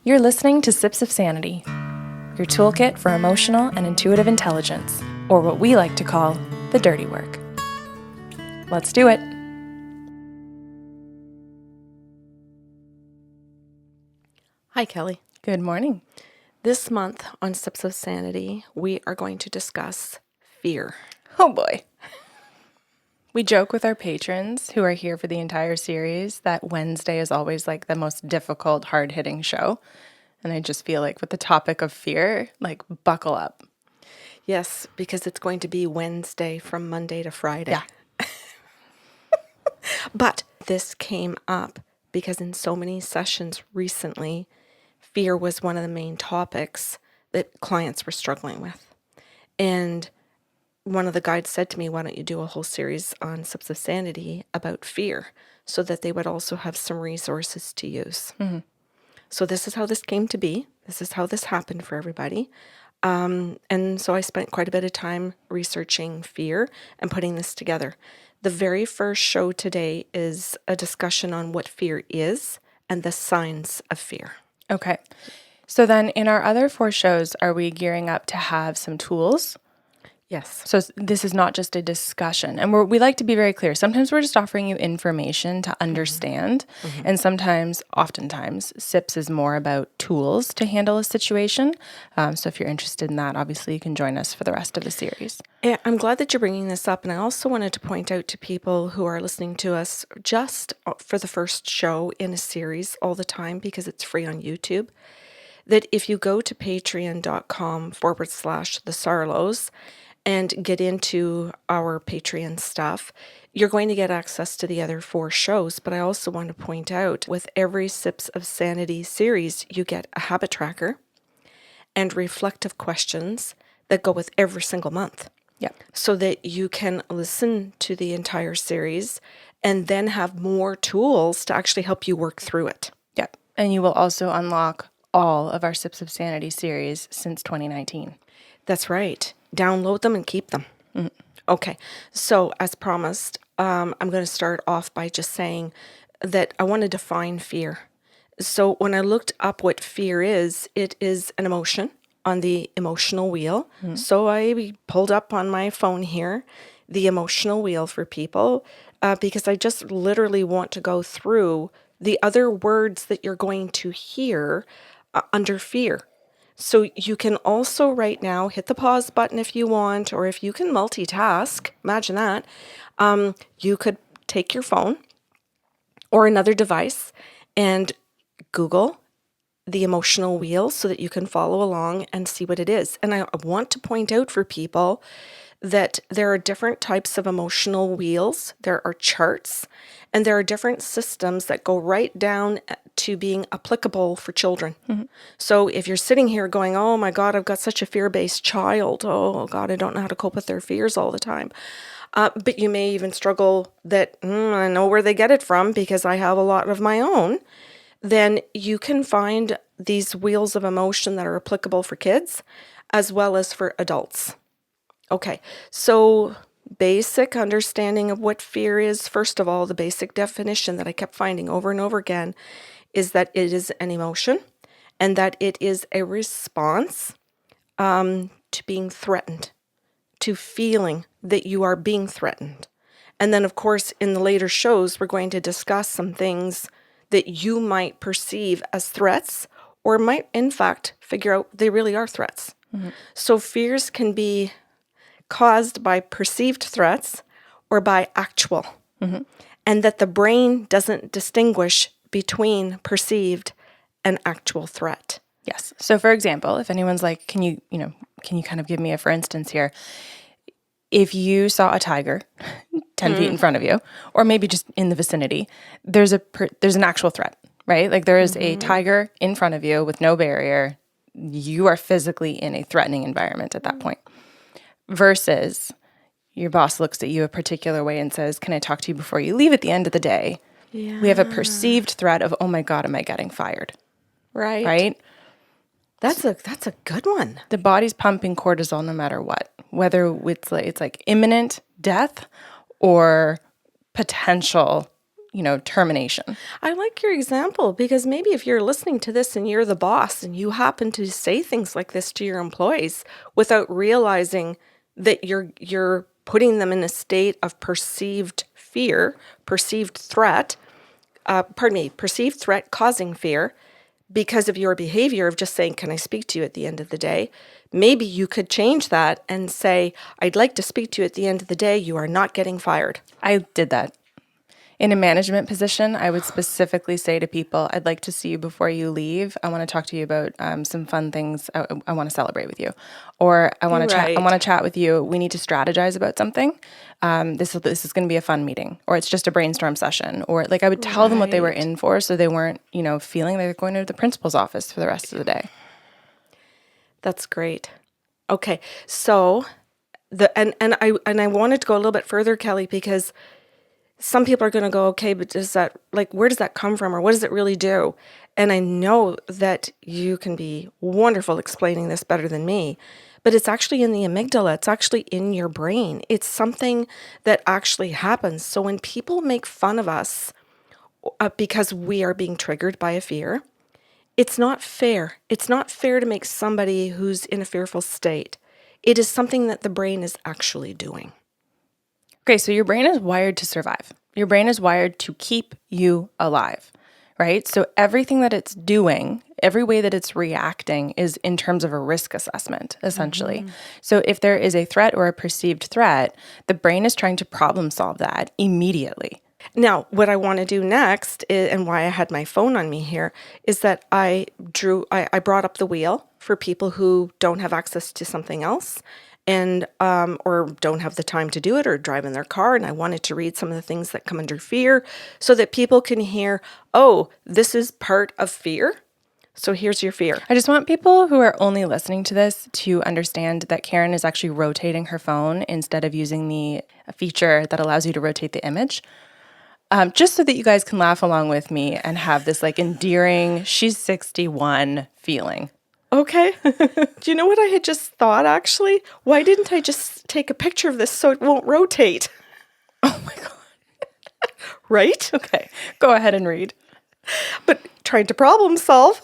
You're listening to Sips of Sanity, your toolkit for emotional and intuitive intelligence, or what we like to call the dirty work. Let's do it. Hi, Kelly. Good morning. This month on Sips of Sanity, we are going to discuss fear. Oh boy. We joke with our patrons who are here for the entire series that Wednesday is always like the most difficult, hard-hitting show. And I just feel like with the topic of fear, like buckle up. Yes, because it's going to be Wednesday from Monday to Friday. Yeah. But this came up because in so many sessions recently, fear was one of the main topics that clients were struggling with. And one of the guides said to me, why don't you do a whole series on Sips of Sanity about fear so that they would also have some resources to use. Mm-hmm. So this is how this came to be. This is how this happened for everybody. And so I spent quite a bit of time researching fear and putting this together. The very first show today is a discussion on what fear is and the signs of fear. Okay. So then in our other 4 shows, are we gearing up to have some tools? Yes. So this is not just a discussion. And we like to be very clear. Sometimes we're just offering you information to understand. Mm-hmm. And oftentimes, SIPS is more about tools to handle a situation. So if you're interested in that, obviously you can join us for the rest of the series. Yeah, I'm glad that you're bringing this up. And I also wanted to point out to people who are listening to us just for the first show in a series all the time, because it's free on YouTube, that if you go to patreon.com/the Sarlos, and get into our Patreon stuff, you're going to get access to the other 4 shows. But I also want to point out, with every Sips of Sanity series, you get a habit tracker and reflective questions that go with every single month. Yeah. So that you can listen to the entire series and then have more tools to actually help you work through it. Yeah. And you will also unlock all of our Sips of Sanity series since 2019. That's right. Download them and keep them. Mm-hmm. Okay. So as promised, I'm going to start off by just saying that I want to define fear. So when I looked up what fear is, it is an emotion on the emotional wheel. Mm-hmm. So I pulled up on my phone here the emotional wheel for people because I just literally want to go through the other words that you're going to hear under fear. So you can also right now hit the pause button if you want, or if you can multitask, imagine that, you could take your phone or another device and Google the emotional wheel so that you can follow along and see what it is. And I want to point out for people that there are different types of emotional wheels, there are charts, and there are different systems that go right down to being applicable for children. Mm-hmm. So if you're sitting here going, oh my God, I've got such a fear-based child. Oh God, I don't know how to cope with their fears all the time. But you may even struggle that I know where they get it from because I have a lot of my own. Then you can find these wheels of emotion that are applicable for kids as well as for adults. Okay, so basic understanding of what fear is. First of all, the basic definition that I kept finding over and over again is that it is an emotion and that it is a response to being threatened, to feeling that you are being threatened. And then, of course, in the later shows, we're going to discuss some things that you might perceive as threats or might, in fact, figure out they really are threats. Mm-hmm. So fears can be caused by perceived threats or by actual. Mm-hmm. And that the brain doesn't distinguish between perceived and actual threat. Yes. So for example, if anyone's like, can you kind of give me a for instance here? If you saw a tiger 10 feet in front of you, or maybe just in the vicinity, there's an actual threat, right? Like there is a tiger in front of you with no barrier. You are physically in a threatening environment at that point. Versus your boss looks at you a particular way and says, can I talk to you before you leave at the end of the day? Yeah. We have a perceived threat of, oh my God, am I getting fired? Right. Right? That's a good one. The body's pumping cortisol no matter what, whether it's like imminent death or potential, termination. I like your example because maybe if you're listening to this and you're the boss and you happen to say things like this to your employees without realizing that you're putting them in a state of perceived fear, perceived threat, perceived threat causing fear because of your behavior of just saying, can I speak to you at the end of the day? Maybe you could change that and say, I'd like to speak to you at the end of the day. You are not getting fired. I did that. In a management position, I would specifically say to people, I'd like to see you before you leave. I want to talk to you about some fun things. I want to celebrate with you. Or I want to chat. I Right. want to chat with you. We need to strategize about something. This is going to be a fun meeting, or it's just a brainstorm session. Or like I would tell them what they were Right. in for, so they weren't, feeling like they're going to the principal's office for the rest of the day. That's great. Okay. So and I wanted to go a little bit further, Kelly, because some people are going to go, okay, but where does that come from, or what does it really do? And I know that you can be wonderful explaining this better than me, but it's actually in the amygdala. It's actually in your brain. It's something that actually happens. So when people make fun of us because we are being triggered by a fear, it's not fair. It's not fair to make somebody who's in a fearful state. It is something that the brain is actually doing. Okay, so your brain is wired to survive. Your brain is wired to keep you alive, right? So everything that it's doing, every way that it's reacting is in terms of a risk assessment, essentially. So if there is a threat or a perceived threat, the brain is trying to problem solve that immediately. Now, what I want to do next, and why I had my phone on me here, is that I brought up the wheel for people who don't have access to something else and or don't have the time to do it or drive in their car. And I wanted to read some of the things that come under fear so that people can hear, oh, this is part of fear. So here's your fear. I just want people who are only listening to this to understand that Karen is actually rotating her phone instead of using the feature that allows you to rotate the image. Just so that you guys can laugh along with me and have this like endearing, she's 61 feeling. Okay. Do you know what I had just thought, actually? Why didn't I just take a picture of this so it won't rotate? Oh my God. Right? Okay, go ahead and read. But trying to problem solve.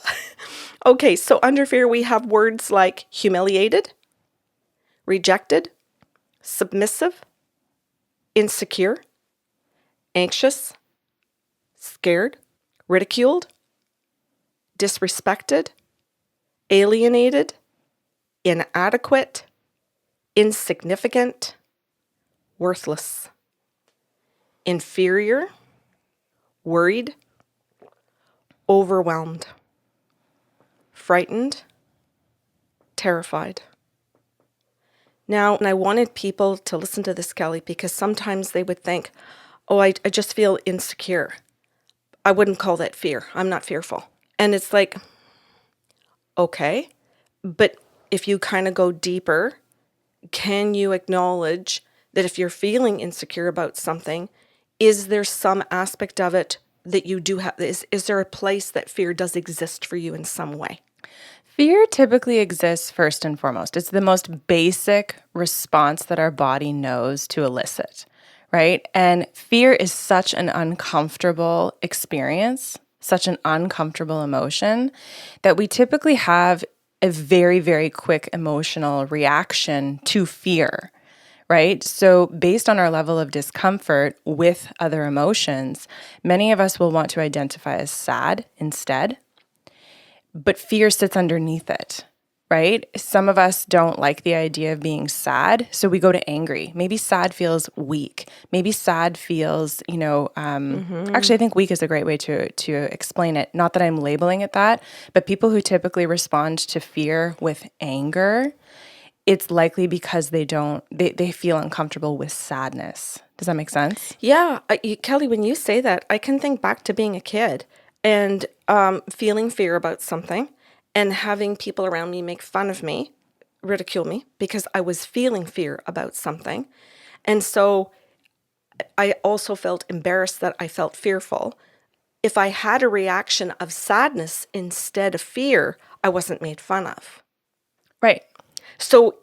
Okay, so under fear, we have words like humiliated, rejected, submissive, insecure, anxious, scared, ridiculed, disrespected, alienated, inadequate, insignificant, worthless, inferior, worried, overwhelmed, frightened, terrified. Now, and I wanted people to listen to this, Kelly, because sometimes they would think, oh, I just feel insecure. I wouldn't call that fear. I'm not fearful. And it's like, okay, but if you kind of go deeper, can you acknowledge that if you're feeling insecure about something, is there some aspect of it that you do have? Is there a place that fear does exist for you in some way? Fear typically exists first and foremost. It's the most basic response that our body knows to elicit, right? And fear is such an uncomfortable experience, such an uncomfortable emotion, that we typically have a very, very quick emotional reaction to fear, right? So based on our level of discomfort with other emotions, many of us will want to identify as sad instead. But fear sits underneath it, right? Some of us don't like the idea of being sad, so we go to angry. Maybe sad feels weak. Maybe sad feels, actually, I think weak is a great way to explain it. Not that I'm labeling it that, but people who typically respond to fear with anger, it's likely because they feel uncomfortable with sadness. Does that make sense? Yeah, Kelly, when you say that, I can think back to being a kid and feeling fear about something and having people around me make fun of me, ridicule me because I was feeling fear about something. And so I also felt embarrassed that I felt fearful. If I had a reaction of sadness instead of fear, I wasn't made fun of. Right. So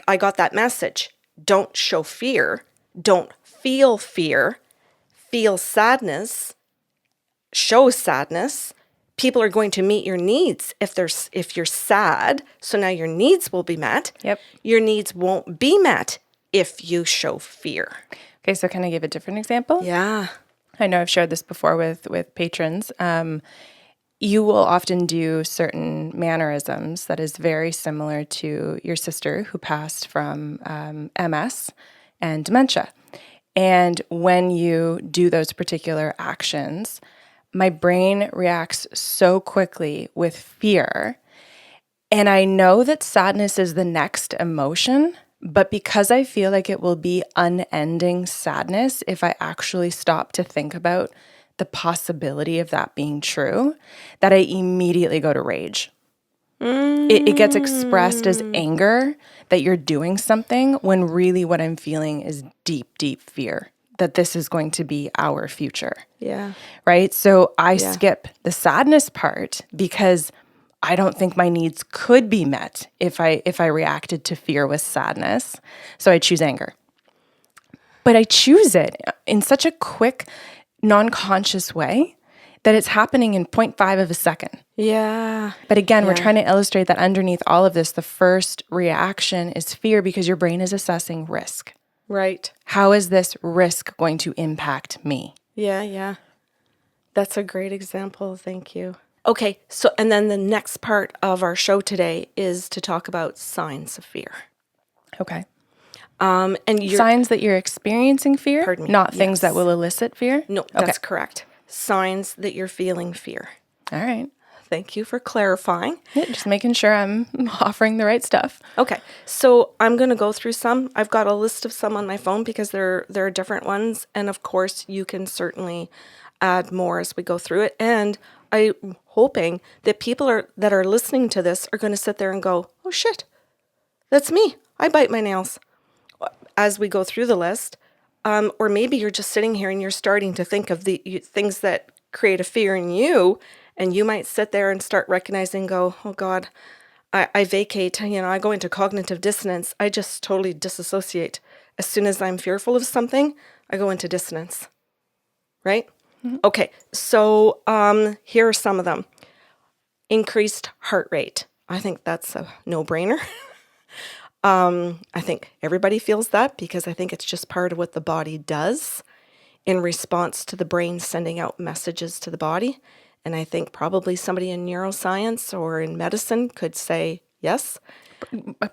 I got that message. Don't show fear. Don't feel fear. Feel sadness. show sadness, people are going to meet your needs if you're sad. So now your needs will be met. Yep. Your needs won't be met if you show fear. Okay, so can I give a different example? Yeah. I know I've shared this before with patrons. You will often do certain mannerisms that is very similar to your sister who passed from MS and dementia. And when you do those particular actions, my brain reacts so quickly with fear. And I know that sadness is the next emotion, but because I feel like it will be unending sadness if I actually stop to think about the possibility of that being true, that I immediately go to rage. It gets expressed as anger that you're doing something when really what I'm feeling is deep, deep fear that this is going to be our future. Yeah. Right? So I skip the sadness part because I don't think my needs could be met if I reacted to fear with sadness. So I choose anger. But I choose it in such a quick, non-conscious way that it's happening in 0.5 of a second. Yeah. But again, we're trying to illustrate that underneath all of this, the first reaction is fear because your brain is assessing risk. Right. How is this risk going to impact me? Yeah, yeah. That's a great example. Thank you. Okay, so and then the next part of our show today is to talk about signs of fear. Okay. And you're Signs that you're experiencing fear, Pardon me. not things that Yes. will elicit fear? No, that's correct. Signs that you're feeling fear. All right. Thank you for clarifying. Yeah, just making sure I'm offering the right stuff. Okay, so I'm going to go through some. I've got a list of some on my phone because there are different ones, and of course you can certainly add more as we go through it. And I'm hoping that people that are listening to this are going to sit there and go, "Oh shit, that's me. I bite my nails." As we go through the list, or maybe you're just sitting here and you're starting to think of the things that create a fear in you, and you might sit there and start recognizing, go, "Oh God, I vacate, I go into cognitive dissonance. I just totally disassociate. As soon as I'm fearful of something, I go into dissonance." Right? Mm-hmm. Okay, so here are some of them. Increased heart rate. I think that's a no-brainer. I think everybody feels that because I think it's just part of what the body does in response to the brain sending out messages to the body. And I think probably somebody in neuroscience or in medicine could say yes.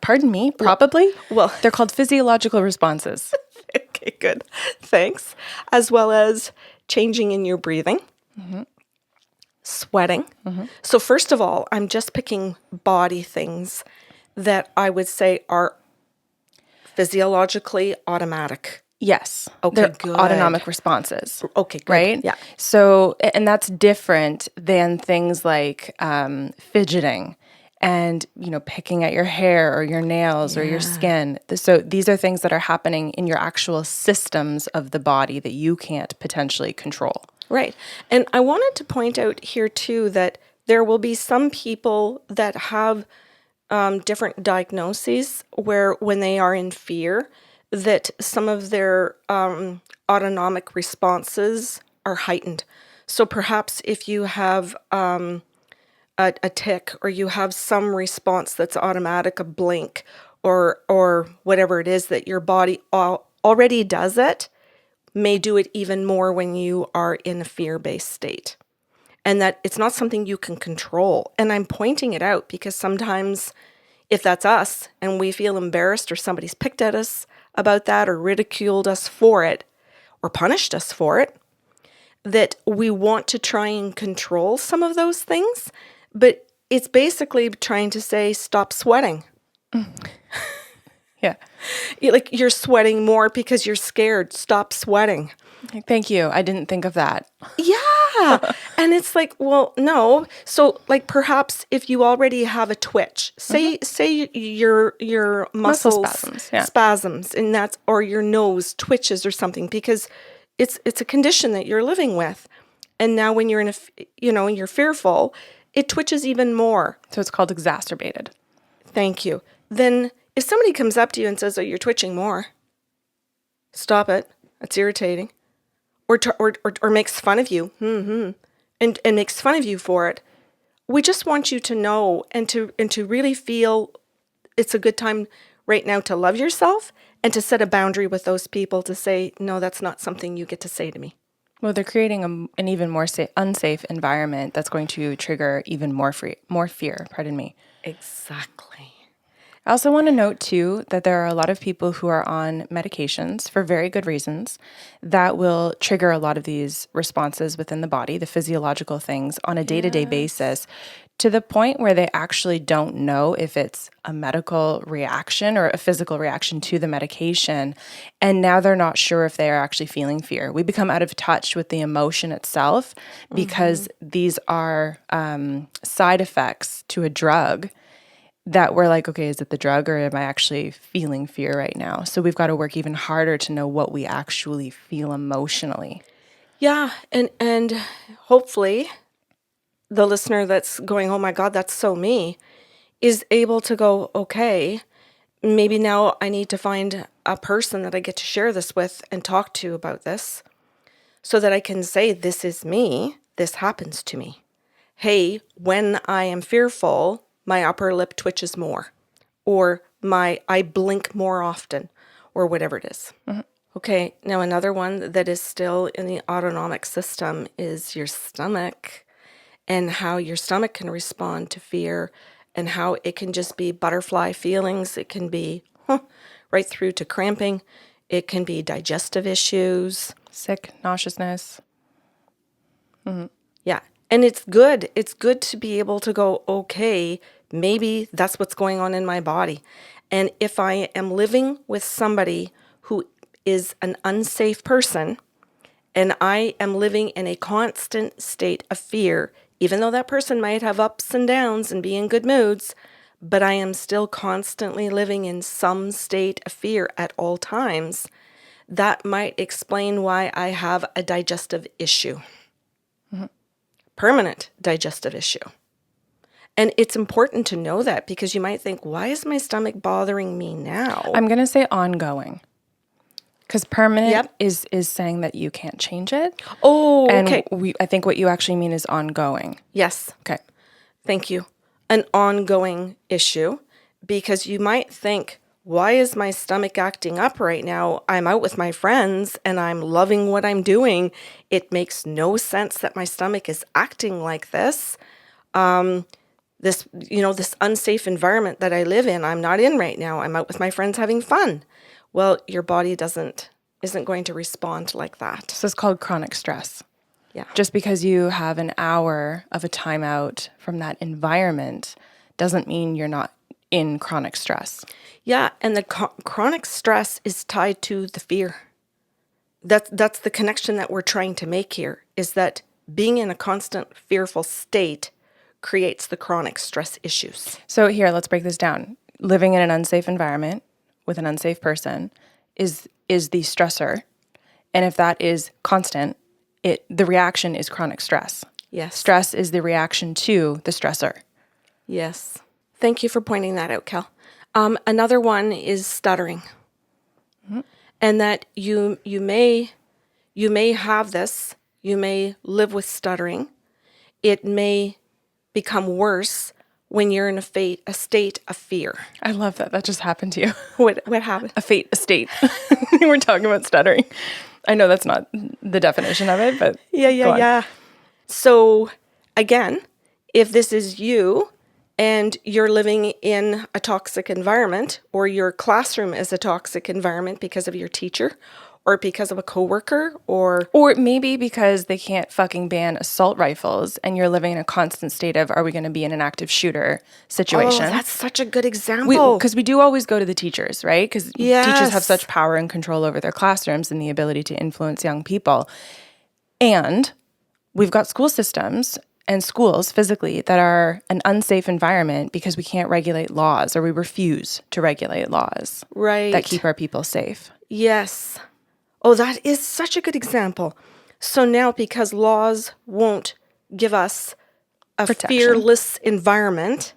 Pardon me, probably? Well, they're called physiological responses. Okay, good. Thanks. As well as changing in your breathing, sweating. So first of all, I'm just picking body things that I would say are physiologically automatic. Yes. Okay, they're good. autonomic responses. Okay, good. Right? Yeah. So, and that's different than things like fidgeting and, picking at your hair or your nails or your skin. So these are things that are happening in your actual systems of the body that you can't potentially control. Right. And I wanted to point out here too that there will be some people that have different diagnoses where when they are in fear, that some of their autonomic responses are heightened. So perhaps if you have a tick or you have some response that's automatic, a blink or whatever it is that your body already does it, may do it even more when you are in a fear-based state. And that it's not something you can control. And I'm pointing it out because sometimes if that's us and we feel embarrassed or somebody's picked at us about that or ridiculed us for it or punished us for it, that we want to try and control some of those things. But it's basically trying to say, stop sweating. Yeah. You're sweating more because you're scared. Stop sweating. Thank you. I didn't think of that. Yeah. And it's like, well, no. So perhaps if you already have a twitch, say your muscles spasms and that's, or your nose twitches or something, because it's a condition that you're living with. And now when you're you're fearful, it twitches even more. So it's called exacerbated. Thank you. Then if somebody comes up to you and says, "Oh, you're twitching more," stop it. That's irritating. Or makes fun of you. and makes fun of you for it. We just want you to know and to really feel it's a good time right now to love yourself and to set a boundary with those people to say, no, that's not something you get to say to me. Well, they're creating an even more unsafe environment that's going to trigger even more fear. Pardon me. Exactly. I also want to note, too, that there are a lot of people who are on medications for very good reasons that will trigger a lot of these responses within the body, the physiological things, on a day-to-day basis, to the point where they actually don't know if it's a medical reaction or a physical reaction to the medication. And now they're not sure if they are actually feeling fear. We become out of touch with the emotion itself because these are side effects to a drug that we're like, okay, is it the drug or am I actually feeling fear right now? So we've got to work even harder to know what we actually feel emotionally. Yeah, and hopefully the listener that's going, oh my God, that's so me, is able to go, okay, maybe now I need to find a person that I get to share this with and talk to about this so that I can say, this is me, this happens to me. Hey, when I am fearful, my upper lip twitches more, or I blink more often, or whatever it is. Okay, now another one that is still in the autonomic system is your stomach, and how your stomach can respond to fear, and how it can just be butterfly feelings. It can be right through to cramping. It can be digestive issues. Sick, nauseousness. Yeah. And it's good. It's good to be able to go, okay, maybe that's what's going on in my body. And if I am living with somebody who is an unsafe person and I am living in a constant state of fear, even though that person might have ups and downs and be in good moods, but I am still constantly living in some state of fear at all times, that might explain why I have a digestive issue. Permanent digestive issue. And it's important to know that because you might think, why is my stomach bothering me now? I'm going to say ongoing. Because permanent Yep. is saying that you can't change it. Oh, And okay. I think what you actually mean is ongoing. Yes. Okay. Thank you. An ongoing issue because you might think, why is my stomach acting up right now? I'm out with my friends and I'm loving what I'm doing. It makes no sense that my stomach is acting like this. This unsafe environment that I live in, I'm not in right now. I'm out with my friends having fun. Well, your body isn't going to respond like that. So it's called chronic stress. Yeah. Just because you have an hour of a timeout from that environment doesn't mean you're not in chronic stress. Yeah, and the chronic stress is tied to the fear. That's the connection that we're trying to make here, is that being in a constant fearful state creates the chronic stress issues. So here, let's break this down. Living in an unsafe environment with an unsafe person is the stressor. And if that is constant, the reaction is chronic stress. Yes. Stress is the reaction to the stressor. Yes. Thank you for pointing that out, Cal. Another one is stuttering. And that you may have this, you may live with stuttering. It may become worse when you're in a state of fear. I love that. That just happened to you. What happened? A state. We're talking about stuttering. I know that's not the definition of it, but Yeah. So again, if this is you and you're living in a toxic environment, or your classroom is a toxic environment because of your teacher or because of a coworker, or maybe because they can't fucking ban assault rifles and you're living in a constant state of, are we going to be in an active shooter situation? Oh, that's such a good example. Because we do always go to the teachers, right? Because teachers have such power and control over their classrooms and the ability to influence young people. And we've got school systems and schools physically that are an unsafe environment because we can't regulate laws, or we refuse to regulate laws that keep our people safe. Yes. Oh, that is such a good example. So now, because laws won't give us a fearless environment,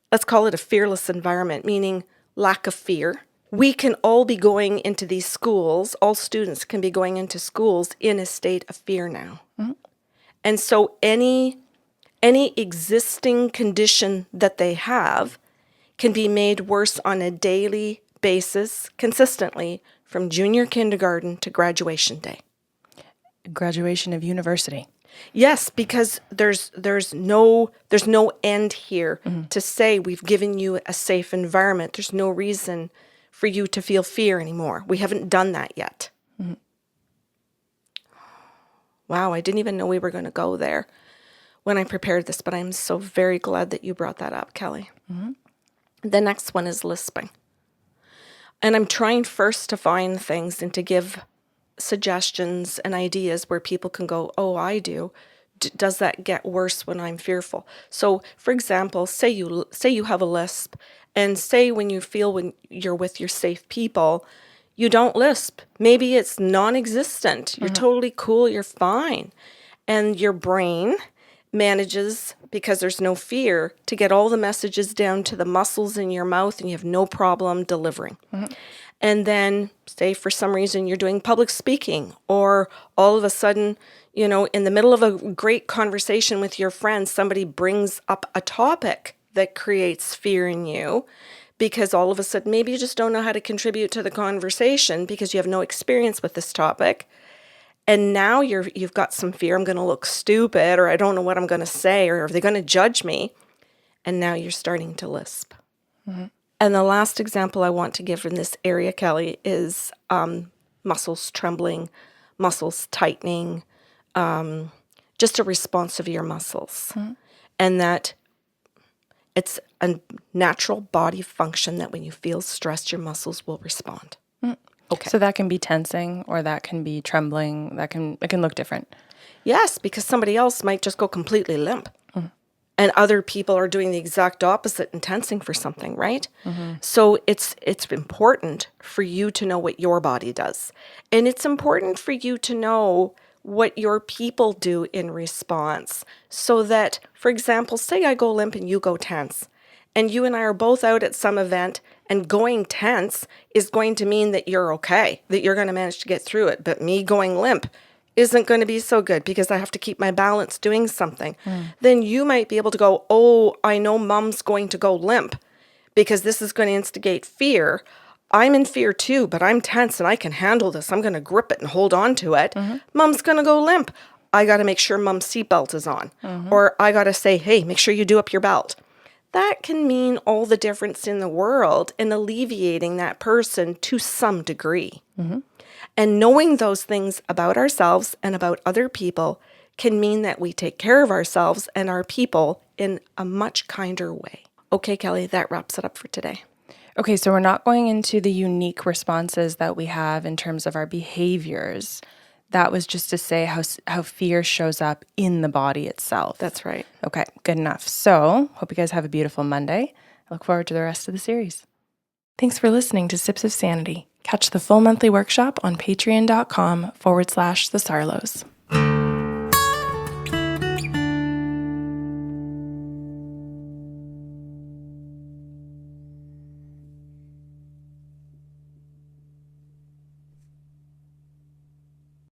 let's call it a fearless environment, meaning lack of fear, we can all be going into these schools, all students can be going into schools in a state of fear now. And so any existing condition that they have can be made worse on a daily basis consistently from junior kindergarten to graduation day. Graduation of university. Yes, because there's no end here to say we've given you a safe environment. There's no reason for you to feel fear anymore. We haven't done that yet. Wow, I didn't even know we were going to go there when I prepared this, but I'm so very glad that you brought that up, Kelly. The next one is lisping. And I'm trying first to find things and to give suggestions and ideas where people can go, oh, I do. Does that get worse when I'm fearful? So, for example, say you have a lisp, and say when you feel when you're with your safe people, you don't lisp. Maybe it's non-existent. You're totally cool. You're fine. And your brain manages, because there's no fear, to get all the messages down to the muscles in your mouth, and you have no problem delivering. And then, say for some reason you're doing public speaking, or all of a sudden, in the middle of a great conversation with your friends, somebody brings up a topic that creates fear in you, because all of a sudden maybe you just don't know how to contribute to the conversation because you have no experience with this topic. And now you've got some fear. I'm going to look stupid, or I don't know what I'm going to say, or are they going to judge me? And now you're starting to lisp. And the last example I want to give in this area, Kelly, is muscles trembling, muscles tightening, just a response of your muscles. And that it's a natural body function that when you feel stressed, your muscles will respond. Okay. So that can be tensing, or that can be trembling. It can look different. Yes, because somebody else might just go completely limp. And other people are doing the exact opposite and tensing for something, right? So it's important for you to know what your body does. And it's important for you to know what your people do in response. So that, for example, say I go limp and you go tense. And you and I are both out at some event, and going tense is going to mean that you're okay, that you're going to manage to get through it. But me going limp isn't going to be so good because I have to keep my balance doing something. Then you might be able to go, oh, I know Mom's going to go limp because this is going to instigate fear. I'm in fear too, but I'm tense and I can handle this. I'm going to grip it and hold on to it. Mom's going to go limp. I got to make sure Mom's seatbelt is on. Or I got to say, hey, make sure you do up your belt. That can mean all the difference in the world in alleviating that person to some degree. And knowing those things about ourselves and about other people can mean that we take care of ourselves and our people in a much kinder way. Okay, Kelly, that wraps it up for today. Okay, so we're not going into the unique responses that we have in terms of our behaviors. That was just to say how fear shows up in the body itself. That's right. Okay, good enough. So, hope you guys have a beautiful Monday. I look forward to the rest of the series. Thanks for listening to Sips of Sanity. Catch the full monthly workshop on patreon.com/the Sarlos.